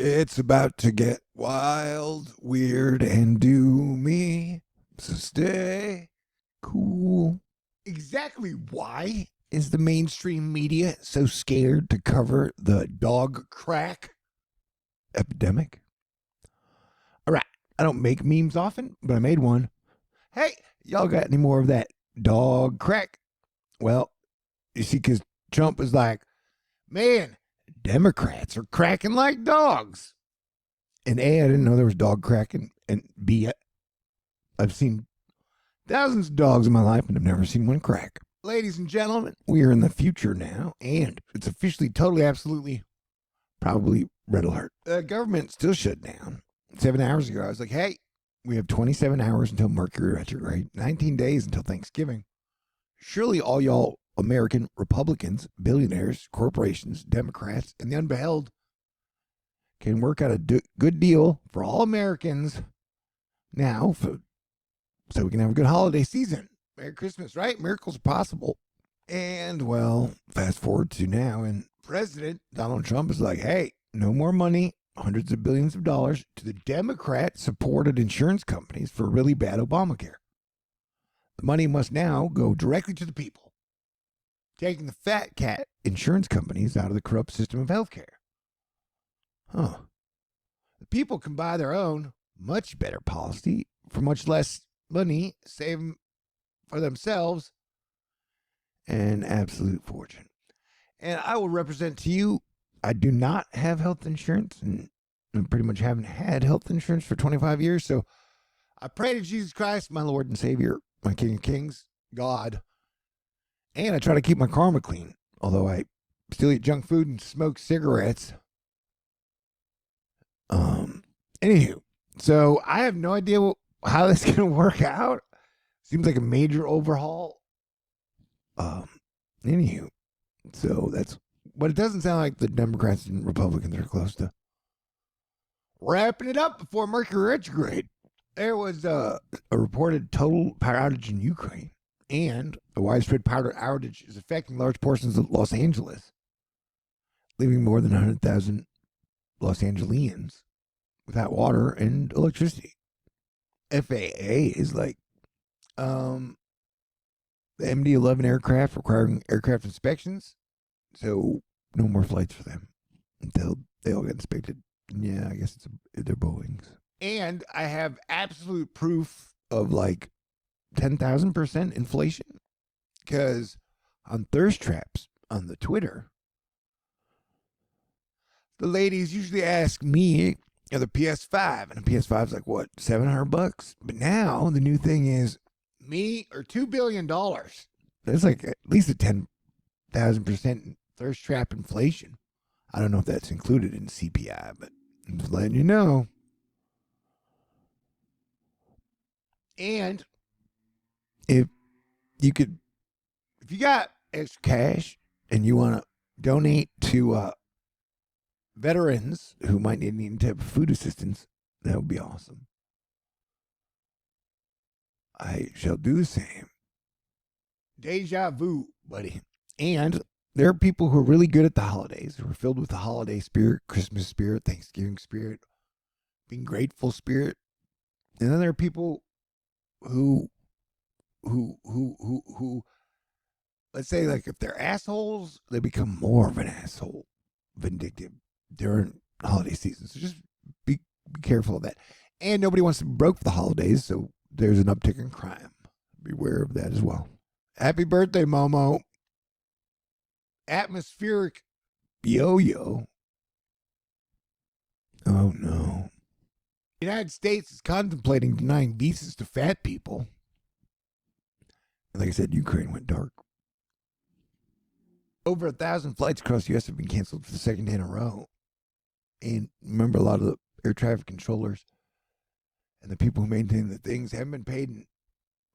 It's about to get wild, weird, and doomy. So stay cool. Exactly why is the mainstream media so scared to cover the dog crack epidemic? All right, I don't make memes often, but I made one. Hey, y'all got any more of that dog crack? Well, you see, because Trump is like, man, Democrats are cracking like dogs. And A, I didn't know there was dog cracking. And B, I've seen thousands of dogs in my life, and I've never seen one crack. Ladies and gentlemen, we are in the future now, and it's officially, totally, absolutely, probably red alert. The government still shut down. 7 hours ago, I was like, hey, we have 27 hours until Mercury retrograde, 19 days until Thanksgiving. Surely all y'all American Republicans, billionaires, corporations, Democrats, and the unbeheld can work out a good deal for all Americans now so we can have a good holiday season. Merry Christmas, right? Miracles are possible. And, well, fast forward to now, and President Donald Trump is like, hey, no more money, hundreds of billions of dollars to the Democrat-supported insurance companies for really bad Obamacare. The money must now go directly to the people, taking the fat cat insurance companies out of the corrupt system of healthcare. Huh. The people can buy their own much better policy for much less money, save for themselves an absolute fortune. And I will represent to you, I do not have health insurance, and I pretty much haven't had health insurance for 25 years. So I pray to Jesus Christ, my Lord and Savior, my King of Kings, God. And I try to keep my karma clean, although I still eat junk food and smoke cigarettes. Anywho, so I have no idea how this is going to work out. Seems like a major overhaul. Anywho, so that's, but it doesn't sound like the Democrats and Republicans are close to wrapping it up before Mercury retrograde. There was a reported total power outage in Ukraine, and the widespread power outage is affecting large portions of Los Angeles, leaving more than 100,000 Los Angelians without water and electricity. FAA is like, the MD-11 aircraft requiring aircraft inspections, so no more flights for them until they all get inspected. Yeah, I guess they're Boeings. And I have absolute proof of like 10,000% inflation, because on thirst traps on the Twitter, the ladies usually ask me, the PS5, and the PS5 is like, what, $700? But now the new thing is me or $2 billion. That's like at least a 10,000% thirst trap inflation. I don't know if that's included in CPI, but I'm just letting you know. And if you got extra cash and you want to donate to veterans who might need any type of food assistance, that would be awesome. I shall do the same. Deja vu, buddy. And there are people who are really good at the holidays, who are filled with the holiday spirit, Christmas spirit, Thanksgiving spirit, being grateful spirit. And then there are people who let's say, like, if they're assholes, they become more of an asshole, vindictive during holiday season. So just be careful of that. And nobody wants to be broke for the holidays, so there's an uptick in crime. Beware of that as well. Happy birthday, Momo. Atmospheric yo-yo. Oh, no. The United States is contemplating denying visas to fat people. And like I said, Ukraine went dark. Over 1,000 flights across the U.S. have been canceled for the second day in a row. And remember, a lot of the air traffic controllers and the people who maintain the things haven't been paid in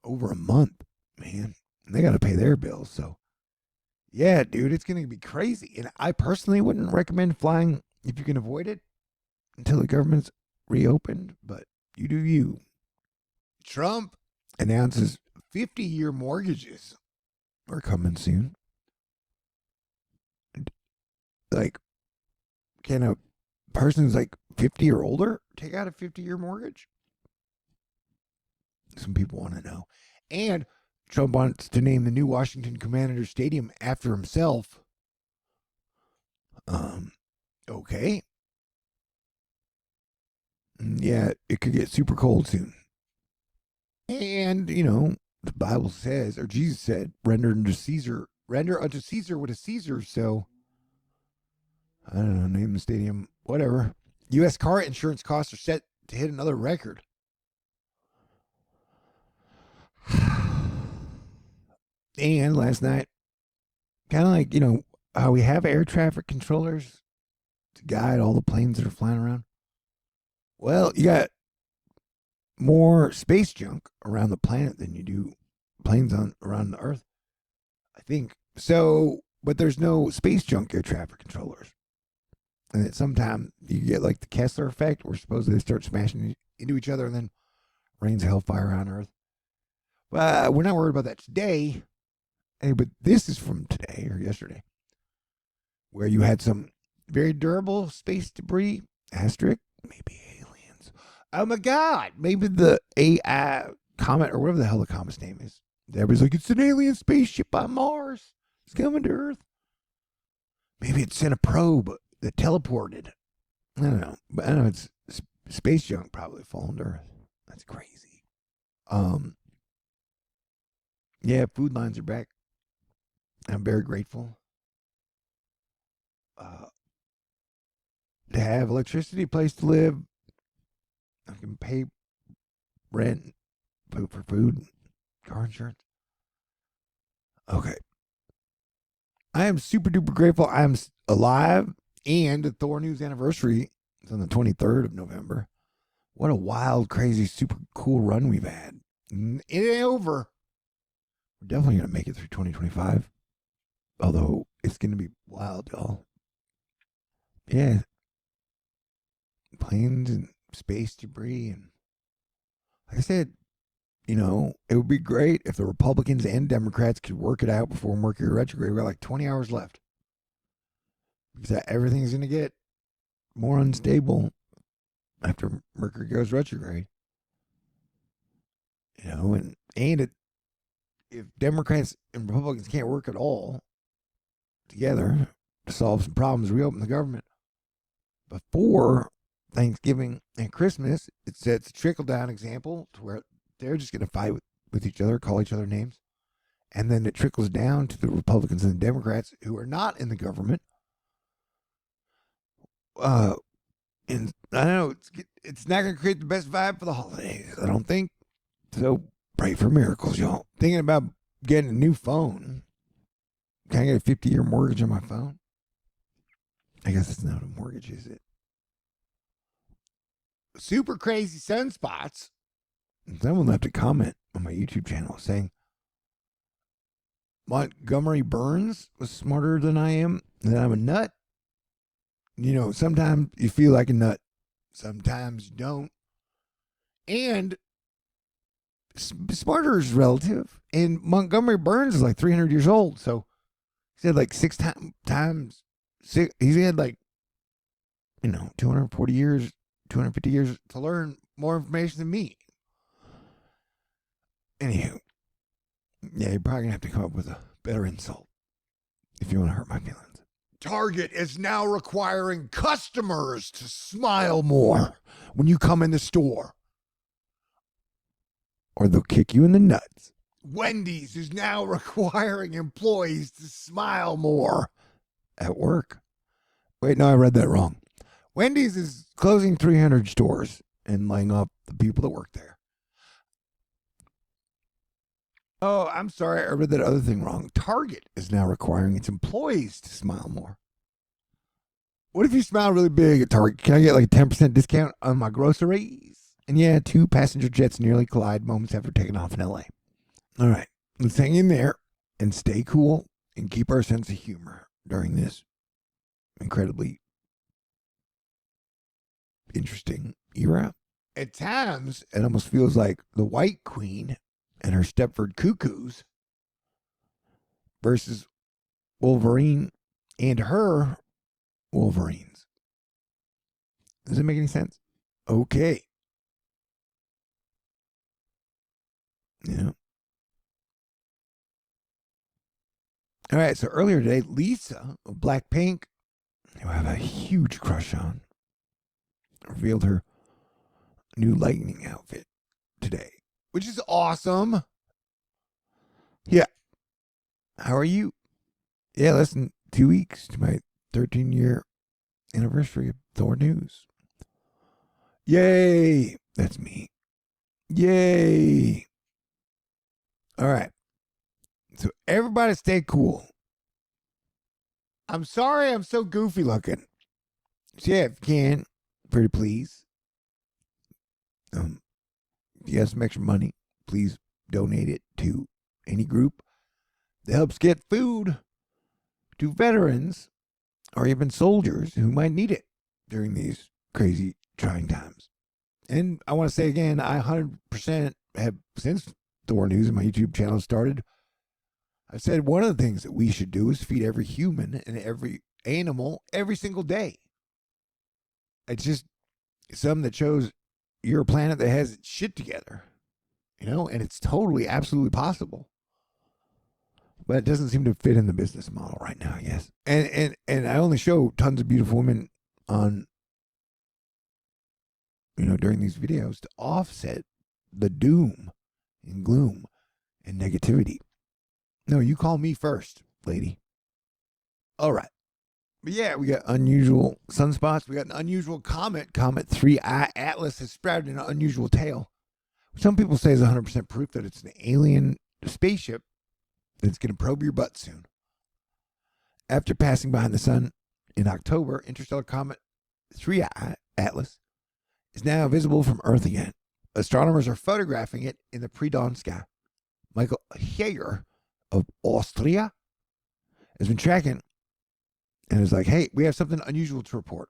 over a month, man. And they got to pay their bills. So, yeah, dude, it's going to be crazy. And I personally wouldn't recommend flying if you can avoid it until the government's reopened. But you do you. Trump announces 50-year mortgages are coming soon. Like, can a person who's like 50 or older take out a 50-year mortgage? Some people want to know. And Trump wants to name the new Washington Commanders Stadium after himself. Okay. Yeah, it could get super cold soon. And, the Bible says, or Jesus said, render unto Caesar what is Caesar. So, I don't know, name the stadium, whatever. U.S. car insurance costs are set to hit another record. And last night, kind of like, how we have air traffic controllers to guide all the planes that are flying around. Well, you got more space junk around the planet than you do planes around the Earth, I think. So, but there's no space junk air traffic controllers. And at some time, you get like the Kessler effect, where supposedly they start smashing into each other and then rains hellfire on Earth. But we're not worried about that today. Hey, but this is from today or yesterday, where you had some very durable space debris, asterisk, maybe aliens. Oh my God, maybe the AI comet or whatever the hell the comet's name is. Everybody's like, it's an alien spaceship on Mars. It's coming to Earth. Maybe it sent a probe that teleported. I don't know. But I know it's space junk probably falling to Earth. That's crazy. Yeah, food lines are back. I'm very grateful to have electricity, place to live. I can pay rent, food for food, car insurance. Okay. I am super duper grateful I am alive, and the Thor News anniversary is on the 23rd of November. What a wild, crazy, super cool run we've had. It ain't over. We're definitely going to make it through 2025. Although it's going to be wild, y'all. Yeah. Planes and space debris. And like I said, it would be great if the Republicans and Democrats could work it out before Mercury retrograde. We've got like 20 hours left. Because everything's going to get more unstable after Mercury goes retrograde. And if Democrats and Republicans can't work at all together to solve some problems, reopen the government before Thanksgiving and Christmas, it sets a trickle down example to where they're just going to fight with each other, call each other names. And then it trickles down to the Republicans and the Democrats who are not in the government. And I know it's not going to create the best vibe for the holidays, I don't think. So pray for miracles, y'all. Thinking about getting a new phone. Can I get a 50-year mortgage on my phone? I guess it's not a mortgage, is it? Super crazy sunspots. Someone left a comment on my YouTube channel saying Montgomery Burns was smarter than I am, and that I'm a nut. Sometimes you feel like a nut, sometimes you don't. And smarter is relative. And Montgomery Burns is like 300 years old. So he said like six times. He's had like, 240 years, 250 years to learn more information than me. Anywho, yeah, you're probably going to have to come up with a better insult if you want to hurt my feelings. Target is now requiring customers to smile more when you come in the store, or they'll kick you in the nuts. Wendy's is now requiring employees to smile more at work. Wait, no, I read that wrong. Wendy's is closing 300 stores and laying off the people that work there. Oh, I'm sorry. I read that other thing wrong. Target is now requiring its employees to smile more. What if you smile really big at Target? Can I get like a 10% discount on my groceries? And yeah, 2 passenger jets nearly collide moments after taking off in LA. All right. Let's hang in there and stay cool and keep our sense of humor during this incredibly interesting era. At times, it almost feels like the White Queen and her Stepford Cuckoos versus Wolverine and her Wolverines. Does it make any sense? Okay. Yeah. All right. So earlier today, Lisa of Blackpink, who I have a huge crush on, revealed her new lightning outfit today, which is awesome. Yeah. How are you? Yeah, less than 2 weeks to my 13-year anniversary of Thor News. Yay! That's me. Yay! All right. So everybody stay cool. I'm sorry I'm so goofy looking. So yeah, if you can, pretty please. If you have some extra money, please donate it to any group that helps get food to veterans or even soldiers who might need it during these crazy trying times. And I want to say again, I 100% have, since Thor News and my YouTube channel started, I've said one of the things that we should do is feed every human and every animal every single day. It's just something that shows you're a planet that has its shit together, and it's totally, absolutely possible. But it doesn't seem to fit in the business model right now, I guess. And I only show tons of beautiful women on, during these videos to offset the doom and gloom and negativity. No, you call me first, lady. All right. But yeah, we got unusual sunspots. We got an unusual comet. Comet 3I Atlas has sprouted an unusual tail. Some people say is 100% proof that it's an alien spaceship that's going to probe your butt soon. After passing behind the sun in October, interstellar comet 3I Atlas is now visible from Earth again. Astronomers are photographing it in the pre-dawn sky. Michael Heger of Austria has been tracking and is like, hey, we have something unusual to report.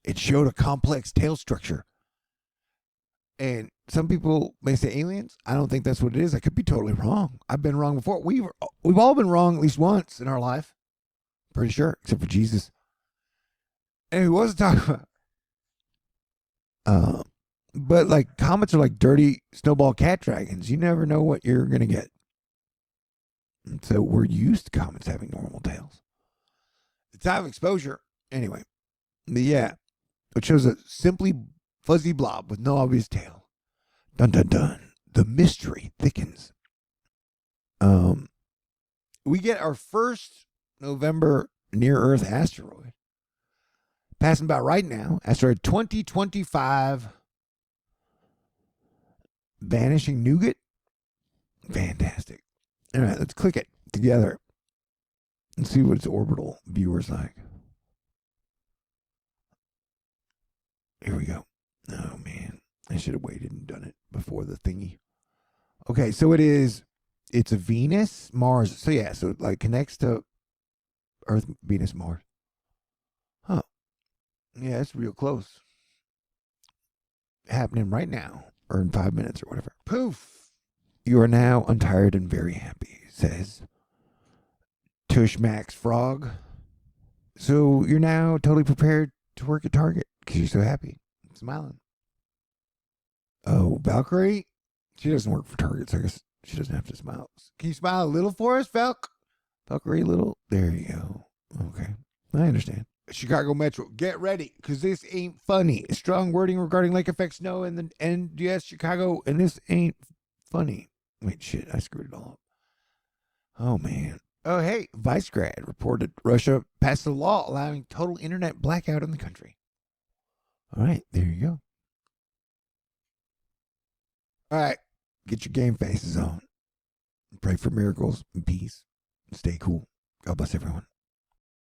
It showed a complex tail structure. And some people may say aliens. I don't think that's what it is. I could be totally wrong. I've been wrong before. We've all been wrong at least once in our life. Pretty sure, except for Jesus. And he wasn't talking about. But like comets are like dirty snowball cat dragons. You never know what you're gonna get. And so we're used to comets having normal tails. The time of exposure, anyway. But yeah, it shows a simply fuzzy blob with no obvious tail. Dun dun dun. The mystery thickens. We get our first November near-Earth asteroid passing about right now. Asteroid 2025, vanishing nougat. Fantastic. All right, let's click it together and see what its orbital view is like. Here we go. Oh man, I should have waited and done it before the thingy. Okay, so it's a Venus, Mars. So yeah, so it like connects to Earth, Venus, Mars. Huh. Yeah, it's real close. Happening right now, or in 5 minutes or whatever. Poof. You are now untired and very happy, says Tush Max Frog. So you're now totally prepared to work at Target because you're so happy. Smiling. Oh, Valkyrie? She doesn't work for Target, so I guess she doesn't have to smile. Can you smile a little for us, Valkyrie, little? There you go. Okay. I understand. Chicago Metro, get ready, because this ain't funny. Strong wording regarding lake effect snow and the NDS Chicago, and this ain't funny. Wait, shit, I screwed it all up. Oh, man. Oh, hey, Vicegrad reported Russia passed a law allowing total internet blackout in the country. All right, there you go. All right, get your game faces on. Pray for miracles and peace. Stay cool. God bless everyone.